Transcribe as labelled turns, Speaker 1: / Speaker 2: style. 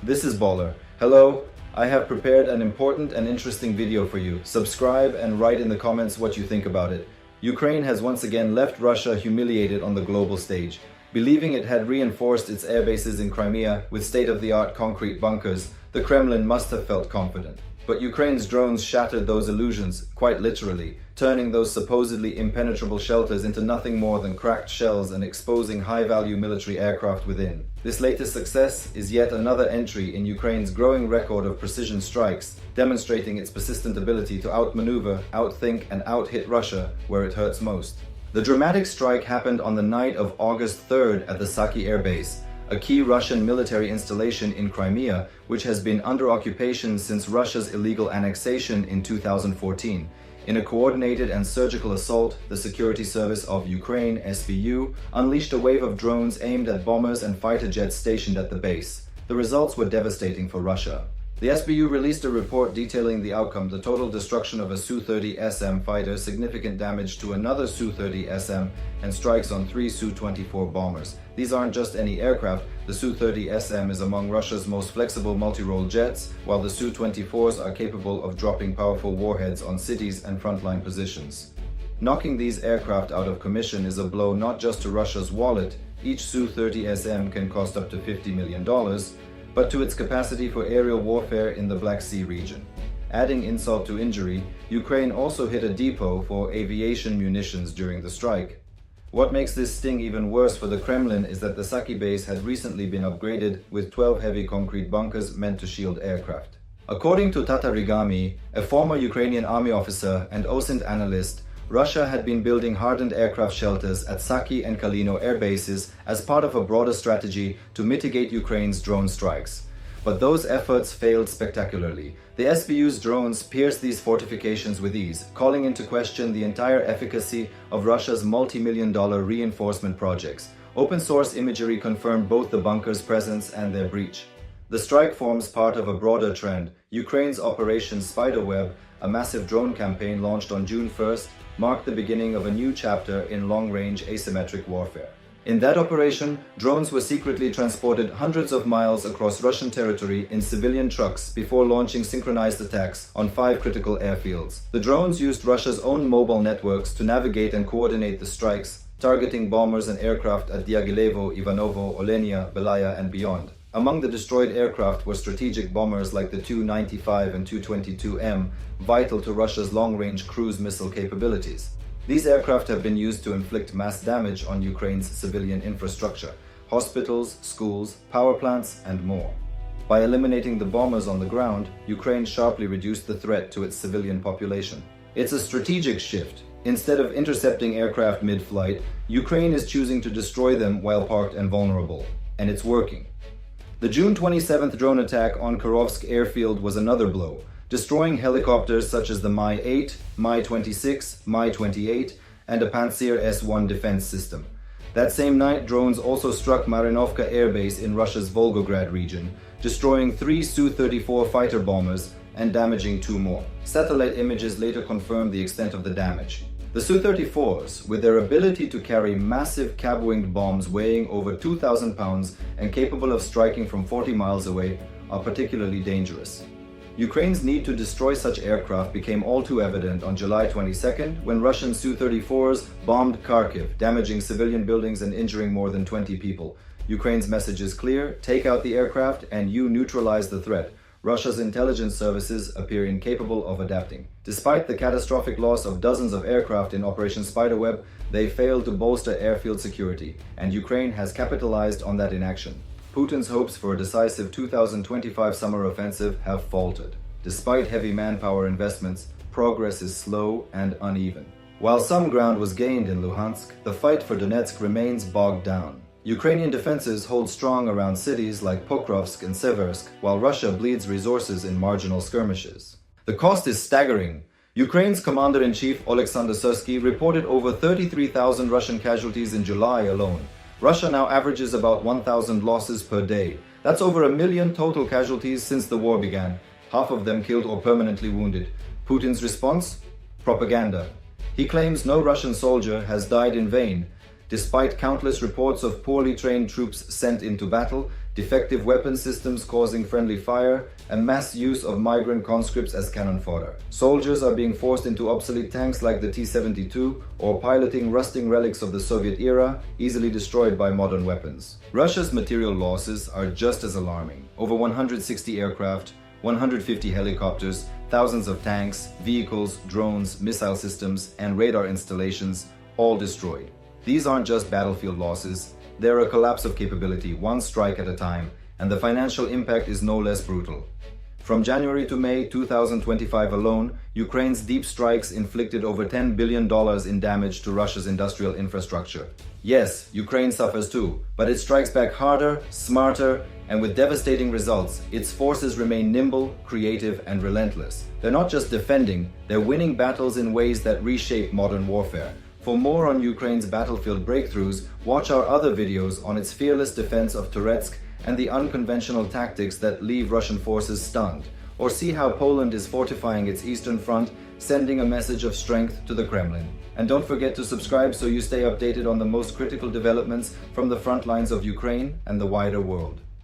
Speaker 1: This is Baller. Hello, I have prepared an important and interesting video for you. Subscribe and write in the comments what you think about it. Ukraine has once again left Russia humiliated on the global stage. Believing it had reinforced its airbases in Crimea with state-of-the-art concrete bunkers, the Kremlin must have felt confident. But Ukraine's drones shattered those illusions, quite literally, turning those supposedly impenetrable shelters into nothing more than cracked shells and exposing high-value military aircraft within. This latest success is yet another entry in Ukraine's growing record of precision strikes, demonstrating its persistent ability to outmaneuver, outthink, and out-hit Russia where it hurts most. The dramatic strike happened on the night of August 3rd at the Saki airbase, a key Russian military installation in Crimea, which has been under occupation since Russia's illegal annexation in 2014. In a coordinated and surgical assault, the Security Service of Ukraine, SBU, unleashed a wave of drones aimed at bombers and fighter jets stationed at the base. The results were devastating for Russia. The SBU released a report detailing the outcome: the total destruction of a Su-30SM fighter, significant damage to another Su-30SM, and strikes on 3 Su-24 bombers. These aren't just any aircraft. The Su-30SM is among Russia's most flexible multi-role jets, while the Su-24s are capable of dropping powerful warheads on cities and frontline positions. Knocking these aircraft out of commission is a blow not just to Russia's wallet. Each Su-30SM can cost up to $50 million, but to its capacity for aerial warfare in the Black Sea region. Adding insult to injury, Ukraine also hit a depot for aviation munitions during the strike. What makes this sting even worse for the Kremlin is that the Saki base had recently been upgraded with 12 heavy concrete bunkers meant to shield aircraft. According to Tatarigami, a former Ukrainian army officer and OSINT analyst, Russia had been building hardened aircraft shelters at Saki and Kalino air bases as part of a broader strategy to mitigate Ukraine's drone strikes. But those efforts failed spectacularly. The SBU's drones pierced these fortifications with ease, calling into question the entire efficacy of Russia's multi-million-dollar reinforcement projects. Open-source imagery confirmed both the bunkers' presence and their breach. The strike forms part of a broader trend. Ukraine's Operation Spiderweb, a massive drone campaign launched on June 1st, marked the beginning of a new chapter in long-range asymmetric warfare. In that operation, drones were secretly transported hundreds of miles across Russian territory in civilian trucks before launching synchronized attacks on 5 critical airfields. The drones used Russia's own mobile networks to navigate and coordinate the strikes, targeting bombers and aircraft at Diaghilevo, Ivanovo, Olenia, Belaya, and beyond. Among the destroyed aircraft were strategic bombers like the Tu-95 and Tu-22M, vital to Russia's long-range cruise missile capabilities. These aircraft have been used to inflict mass damage on Ukraine's civilian infrastructure, hospitals, schools, power plants, and more. By eliminating the bombers on the ground, Ukraine sharply reduced the threat to its civilian population. It's a strategic shift. Instead of intercepting aircraft mid-flight, Ukraine is choosing to destroy them while parked and vulnerable. And it's working. The June 27th drone attack on Kirovsk airfield was another blow, destroying helicopters such as the Mi-8, Mi-26, Mi-28, and a Pantsir S-1 defense system. That same night, drones also struck Marinovka airbase in Russia's Volgograd region, destroying 3 Su-34 fighter bombers and damaging 2 more. Satellite images later confirmed the extent of the damage. The Su-34s, with their ability to carry massive cab-winged bombs weighing over 2,000 pounds and capable of striking from 40 miles away, are particularly dangerous. Ukraine's need to destroy such aircraft became all too evident on July 22nd when Russian Su-34s bombed Kharkiv, damaging civilian buildings and injuring more than 20 people. Ukraine's message is clear: take out the aircraft and you neutralize the threat. Russia's intelligence services appear incapable of adapting. Despite the catastrophic loss of dozens of aircraft in Operation Spiderweb, they failed to bolster airfield security, and Ukraine has capitalized on that inaction. Putin's hopes for a decisive 2025 summer offensive have faltered. Despite heavy manpower investments, progress is slow and uneven. While some ground was gained in Luhansk, the fight for Donetsk remains bogged down. Ukrainian defenses hold strong around cities like Pokrovsk and Seversk, while Russia bleeds resources in marginal skirmishes. The cost is staggering. Ukraine's Commander-in-Chief Oleksandr Syrskyi reported over 33,000 Russian casualties in July alone. Russia now averages about 1,000 losses per day. That's over 1 million total casualties since the war began, half of them killed or permanently wounded. Putin's response? Propaganda. He claims no Russian soldier has died in vain. Despite countless reports of poorly trained troops sent into battle, defective weapon systems causing friendly fire, and mass use of migrant conscripts as cannon fodder. Soldiers are being forced into obsolete tanks like the T-72 or piloting rusting relics of the Soviet era, easily destroyed by modern weapons. Russia's material losses are just as alarming. Over 160 aircraft, 150 helicopters, thousands of tanks, vehicles, drones, missile systems, and radar installations, all destroyed. These aren't just battlefield losses, they're a collapse of capability, one strike at a time, and the financial impact is no less brutal. From January to May 2025 alone, Ukraine's deep strikes inflicted over $10 billion in damage to Russia's industrial infrastructure. Yes, Ukraine suffers too, but it strikes back harder, smarter, and with devastating results. Its forces remain nimble, creative, and relentless. They're not just defending, they're winning battles in ways that reshape modern warfare. For more on Ukraine's battlefield breakthroughs, watch our other videos on its fearless defense of Toretsk and the unconventional tactics that leave Russian forces stunned. Or see how Poland is fortifying its eastern front, sending a message of strength to the Kremlin. And don't forget to subscribe so you stay updated on the most critical developments from the front lines of Ukraine and the wider world.